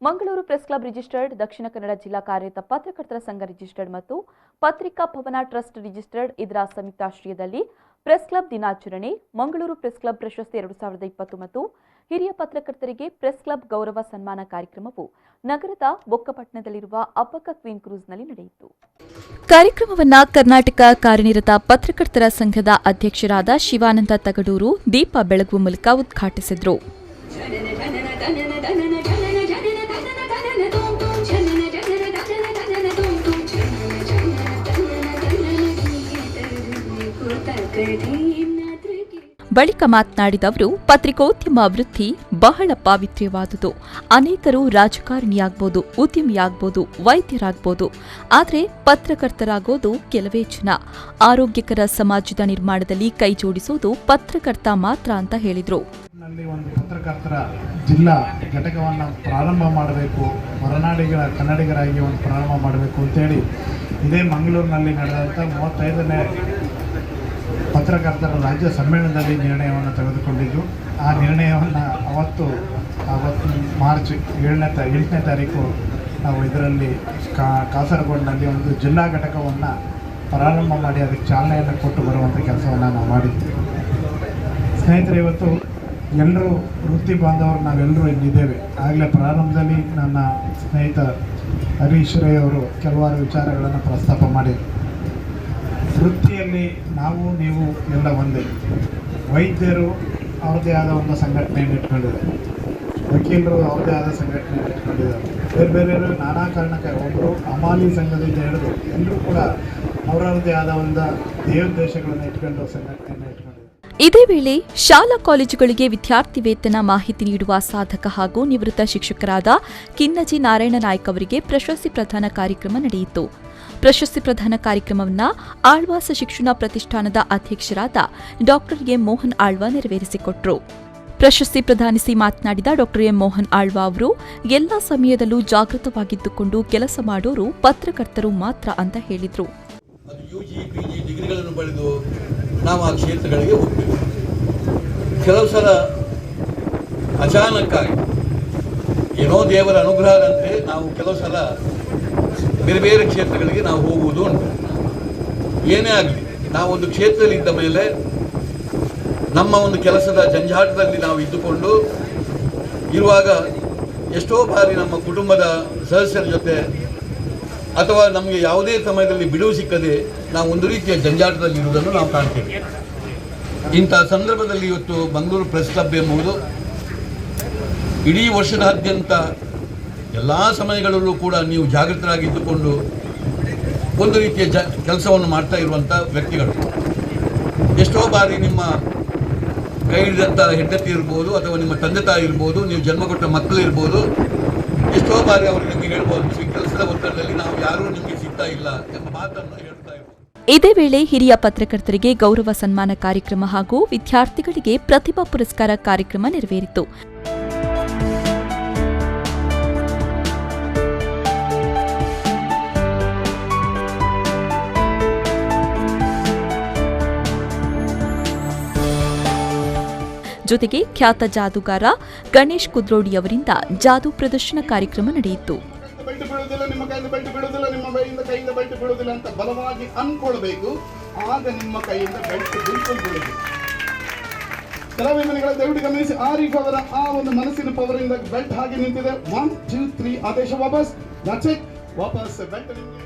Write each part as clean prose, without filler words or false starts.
Mangaluru press club registered, Dakshina Kannada ಜಿಲ್ಲಾ ಕಾರ್ಯರತ ಪತ್ರಕರ್ತರ ಸಂಘ ರಿಜಿಸ್ಟರ್ಡ್ ಮತ್ತು ಪತ್ರಿಕಾ ಭವನ ಟ್ರಸ್ಟ್ ರಿಜಿಸ್ಟರ್ಡ್ ಇದರ ಸಂಯುಕ್ತಾಶ್ರಯದಲ್ಲಿ ಪ್ರೆಸ್ ಕ್ಲಬ್ ದಿನಾಚರಣೆ, ಮಂಗಳೂರು ಪ್ರೆಸ್ ಕ್ಲಬ್ ಪ್ರಶಸ್ತಿ 2020 ಮತ್ತು ಹಿರಿಯ ಪತ್ರಕರ್ತರಿಗೆ ಪ್ರೆಸ್ ಕ್ಲಬ್ ಗೌರವ ಸನ್ಮಾನ ಕಾರ್ಯಕ್ರಮವು ನಗರದ ಬೊಕ್ಕಪಟ್ಟಣದಲ್ಲಿರುವ ಅಬ್ಬಕ್ಕ ಕ್ವೀನ್ ಕ್ರೂಸ್ನಲ್ಲಿ ನಡೆಯಿತು. ಕಾರ್ಯಕ್ರಮವನ್ನು ಕರ್ನಾಟಕ ಕಾರ್ಯನಿರತ ಪತ್ರಕರ್ತರ ಸಂಘದ ಅಧ್ಯಕ್ಷರಾದ ಶಿವಾನಂದ ತಗಡೂರು ದೀಪ ಬೆಳಗುವ ಮೂಲಕ ಉದ್ಘಾಟಿಸಿದರು. ಬಳಿಕ ಮಾತನಾಡಿದ ಅವರು, ಪತ್ರಿಕೋದ್ಯಮ ವೃತ್ತಿ ಬಹಳ ಪಾವಿತ್ರ್ಯವಾದುದು. ಅನೇಕರು ರಾಜಕಾರಣಿಯಾಗಬಹುದು, ಉದ್ಯಮಿಯಾಗಬಹುದು, ವೈದ್ಯರಾಗಬಹುದು. ಆದರೆ ಪತ್ರಕರ್ತರಾಗೋದು ಕೆಲವೇ ಜನ. ಆರೋಗ್ಯಕರ ಸಮಾಜದ ನಿರ್ಮಾಣದಲ್ಲಿ ಕೈ ಜೋಡಿಸುವುದು ಪತ್ರಕರ್ತ ಮಾತ್ರ ಅಂತ ಹೇಳಿದರು. ಒಂದು ಪತ್ರಕರ್ತರ ಜಿಲ್ಲಾ ಘಟಕವನ್ನು ಪ್ರಾರಂಭ ಮಾಡಬೇಕು, ಹೊರನಾಡಿಗರ ಕನ್ನಡಿಗರಾಗಿ ಒಂದು ಪ್ರಾರಂಭ ಮಾಡಬೇಕು ಅಂತೇಳಿ ಇದೇ ಮಂಗಳೂರಿನಲ್ಲಿ ನಡೆದಂಥ 35ನೇ ಪತ್ರಕರ್ತರ ರಾಜ್ಯ ಸಮ್ಮೇಳನದಲ್ಲಿ ನಿರ್ಣಯವನ್ನು ತೆಗೆದುಕೊಂಡಿದ್ದು, ಆ ನಿರ್ಣಯವನ್ನು ಅವತ್ತು ಮಾರ್ಚ್ 8ನೇ ತಾರೀಕು ನಾವು ಇದರಲ್ಲಿ ಕಾಸರಗೋಡಿನಲ್ಲಿ ಒಂದು ಜಿಲ್ಲಾ ಘಟಕವನ್ನು ಪ್ರಾರಂಭ ಮಾಡಿ ಅದಕ್ಕೆ ಚಾಲನೆಯನ್ನು ಕೊಟ್ಟು ಬರುವಂಥ ಕೆಲಸವನ್ನು ನಾವು ಮಾಡಿದ್ವಿ. ಸ್ನೇಹಿತರೆ, ಇವತ್ತು ಎಲ್ಲರೂ ವೃತ್ತಿ ಬಾಂಧವರು ನಾವೆಲ್ಲರೂ ಇಲ್ಲಿದ್ದೇವೆ. ಆಗಲೇ ಪ್ರಾರಂಭದಲ್ಲಿ ನನ್ನ ಸ್ನೇಹಿತ ಹರೀಶ್ ರೈ ಅವರು ಕೆಲವಾರು ವಿಚಾರಗಳನ್ನು ಪ್ರಸ್ತಾಪ ಮಾಡಿದರು. ವೃತ್ತಿಯಲ್ಲಿ ನಾವು ನೀವು ಎಲ್ಲ ಒಂದೇ. ವೈದ್ಯರು ಅವ್ರದ್ದೇ ಆದ ಒಂದು ಸಂಘಟನೆಯನ್ನು ಇಟ್ಕೊಂಡಿದ್ದಾರೆ, ವಕೀಲರು ಅವ್ರದ್ದೇ ಆದ ಸಂಘಟನೆಯನ್ನು ಇಟ್ಕೊಂಡಿದ್ದಾರೆ, ಬೇರೆ ಬೇರೆಯವರು ನಾನಾ ಕಾರಣಕ್ಕೆ ಒಬ್ಬರು ಹಮಾಲಿ ಸಂಘದಿಂದ ಹಿಡಿದು ಎಲ್ಲರೂ ಕೂಡ ಅವರದ್ದೇ ಆದ ಒಂದು ದೇವೋದ್ದೇಶಗಳನ್ನು ಇಟ್ಕೊಂಡು ಸಂಘಟನೆಯನ್ನು ಇಟ್ಕೊಂಡಿದ್ದಾರೆ. ಇದೇ ವೇಳೆ ಶಾಲಾ ಕಾಲೇಜುಗಳಿಗೆ ವಿದ್ಯಾರ್ಥಿ ವೇತನ ಮಾಹಿತಿ ನೀಡುವ ಸಾಧಕ ಹಾಗೂ ನಿವೃತ್ತ ಶಿಕ್ಷಕರಾದ ಕಿನ್ನಜಿ ನಾರಾಯಣ ನಾಯ್ಕ ಅವರಿಗೆ ಪ್ರಶಸ್ತಿ ಪ್ರದಾನ ಕಾರ್ಯಕ್ರಮ ನಡೆಯಿತು. ಪ್ರಶಸ್ತಿ ಪ್ರದಾನ ಕಾರ್ಯಕ್ರಮವನ್ನು ಆಳ್ವಾಸ ಶಿಕ್ಷಣ ಪ್ರತಿಷ್ಠಾನದ ಅಧ್ಯಕ್ಷರಾದ ಡಾ ಎಂ ಮೋಹನ್ ಆಳ್ವ ನೆರವೇರಿಸಿಕೊಟ್ಟರು. ಪ್ರಶಸ್ತಿ ಪ್ರದಾನಿಸಿ ಮಾತನಾಡಿದ ಡಾ ಎಂ ಮೋಹನ್ ಆಳ್ವ ಅವರು, ಎಲ್ಲಾ ಸಮಯದಲ್ಲೂ ಜಾಗೃತವಾಗಿದ್ದುಕೊಂಡು ಕೆಲಸ ಮಾಡೋರು ಪತ್ರಕರ್ತರು ಮಾತ್ರ ಅಂತ ಹೇಳಿದರು. ನಾವು ಆ ಕ್ಷೇತ್ರಗಳಿಗೆ ಹೋಗ್ಬೇಕು. ಕೆಲವು ಸಲ ಅಚಾನಕ್ಕಾಗಿ ಏನೋ ದೇವರ ಅನುಗ್ರಹದಂತೆ ನಾವು ಕೆಲವು ಸಲ ಬೇರೆ ಬೇರೆ ಕ್ಷೇತ್ರಗಳಿಗೆ ನಾವು ಹೋಗುವುದು ಉಂಟು. ಏನೇ ಆಗಲಿ, ನಾವೊಂದು ಕ್ಷೇತ್ರದಲ್ಲಿ ಇದ್ದ ಮೇಲೆ ನಮ್ಮ ಒಂದು ಕೆಲಸದ ಜಂಜಾಟದಲ್ಲಿ ನಾವು ಇದ್ದುಕೊಂಡು ಇರುವಾಗ ಎಷ್ಟೋ ಬಾರಿ ನಮ್ಮ ಕುಟುಂಬದ ಸದಸ್ಯರ ಜೊತೆ ಅಥವಾ ನಮಗೆ ಯಾವುದೇ ಸಮಯದಲ್ಲಿ ಬಿಡುವು ಸಿಕ್ಕದೆ ನಾವು ಒಂದು ರೀತಿಯ ಜಂಜಾಟದಲ್ಲಿ ಇರುವುದನ್ನು ನಾವು ಕಾಣ್ತೇವೆ. ಇಂಥ ಸಂದರ್ಭದಲ್ಲಿ ಇವತ್ತು ಮಂಗಳೂರು ಪ್ರೆಸ್ ಕ್ಲಬ್ ಎಂಬುದು ಇಡೀ ವರ್ಷದಾದ್ಯಂತ ಎಲ್ಲ ಸಮಯಗಳಲ್ಲೂ ಕೂಡ ನೀವು ಜಾಗೃತರಾಗಿದ್ದುಕೊಂಡು ಒಂದು ರೀತಿಯ ಕೆಲಸವನ್ನು ಮಾಡ್ತಾ ಇರುವಂಥ ವ್ಯಕ್ತಿಗಳು. ಎಷ್ಟೋ ಬಾರಿ ನಿಮ್ಮ ಕೈ ಹಿಡಿದಂಥ ಹೆಂಡತಿ ಇರ್ಬೋದು, ಅಥವಾ ನಿಮ್ಮ ತಂದೆ ತಾಯಿ ಇರ್ಬೋದು, ನೀವು ಜನ್ಮ ಕೊಟ್ಟ ಮಕ್ಕಳು ಇರ್ಬೋದು, ಎಷ್ಟೋ ಬಾರಿ ಅವರು ನಿಮಗೆ ಹೇಳ್ಬೋದು, ಈ ಕೆಲಸದ ಒತ್ತಡದಲ್ಲಿ ನಾವು ಯಾರೂ ನಿಮಗೆ ಸಿಗ್ತಾ ಇಲ್ಲ ಎಂಬ ಮಾತನ್ನು ಹೇಳ್ತಾ ಇರ್ಬೋದು. ಇದೇ ವೇಳೆ ಹಿರಿಯ ಪತ್ರಕರ್ತರಿಗೆ ಗೌರವ ಸನ್ಮಾನ ಕಾರ್ಯಕ್ರಮ ಹಾಗೂ ವಿದ್ಯಾರ್ಥಿಗಳಿಗೆ ಪ್ರತಿಭಾ ಪುರಸ್ಕಾರ ಕಾರ್ಯಕ್ರಮ ನೆರವೇರಿತು. ಜೊತೆಗೆ ಖ್ಯಾತ ಜಾದೂಗಾರ ಗಣೇಶ್ ಕುದ್ರೋಡಿ ಅವರಿಂದ ಜಾದೂ ಪ್ರದರ್ಶನ ಕಾರ್ಯಕ್ರಮ ನಡೆಯಿತು. ನಿಮ್ಮ ಕೈಯಿಂದ ಬೆಲ್ಟ್ ಬೀಳುವುದಿಲ್ಲ ಅಂತ ಬಲವಾಗಿ ಅನ್ಕೊಳ್ಬೇಕು, ಆಗ ನಿಮ್ಮ ಕೈಯಿಂದ ಬೆಲ್ಟ್ ಬಿಲ್ಕುಲ್ ಬೀಳುವುದು. ಕೆಲವೇ ಮನೆಗಳ ದಯವಿಟ್ಟು ಗಮನಿಸಿ, ಆರಿಫ್ ಅವರ ಆ ಒಂದು ಮನಸ್ಸಿನ ಪವರ್ ಇಂದ ಬೆಲ್ಟ್ ಹಾಗೆ ನಿಂತಿದೆ. 1 2 3 ಆದೇಶ ವಾಪಸ್. ದಟ್ಸ್ ಇಟ್, ವಾಪಸ್ ಬೆಲ್ಟ್ ನಿಮಗೆ.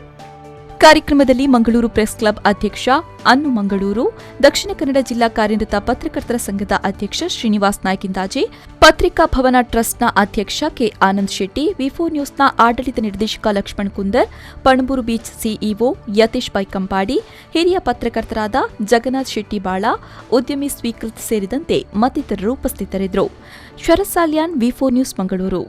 ಕಾರ್ಯಕ್ರಮದಲ್ಲಿ ಮಂಗಳೂರು ಪ್ರೆಸ್ ಕ್ಲಬ್ ಅಧ್ಯಕ್ಷ ಅನ್ನು ಮಂಗಳೂರು, ದಕ್ಷಿಣ ಕನ್ನಡ ಜಿಲ್ಲಾ ಕಾರ್ಯನಿರತ ಪತ್ರಕರ್ತರ ಸಂಘದ ಅಧ್ಯಕ್ಷ ಶ್ರೀನಿವಾಸ್ ನಾಯ್ಕಿಂದಾಜೆ, ಪತ್ರಿಕಾ ಭವನ ಟ್ರಸ್ಟ್ನ ಅಧ್ಯಕ್ಷ ಕೆ ಆನಂದ್ ಶೆಟ್ಟಿ, ವಿ4 ನ್ಯೂಸ್ನ ಆಡಳಿತ ನಿರ್ದೇಶಕ ಲಕ್ಷ್ಮಣ್ ಕುಂದರ್, ಪಣಂಬೂರು ಬೀಚ್ ಸಿಇಒ ಯತೀಶ್ ಬೈಕಂಪಾಡಿ, ಹಿರಿಯ ಪತ್ರಕರ್ತರಾದ ಜಗನ್ನಾಥ್ ಶೆಟ್ಟಿ ಬಾಳ, ಉದ್ಯಮಿ ಸ್ವೀಕೃತ್ ಸೇರಿದಂತೆ ಮತ್ತಿತರರು ಉಪಸ್ಥಿತರಿದ್ದರು. ಶರತ್ ಸಾಲ್ಯಾನ್, ವಿ4 ನ್ಯೂಸ್ ಮಂಗಳೂರು.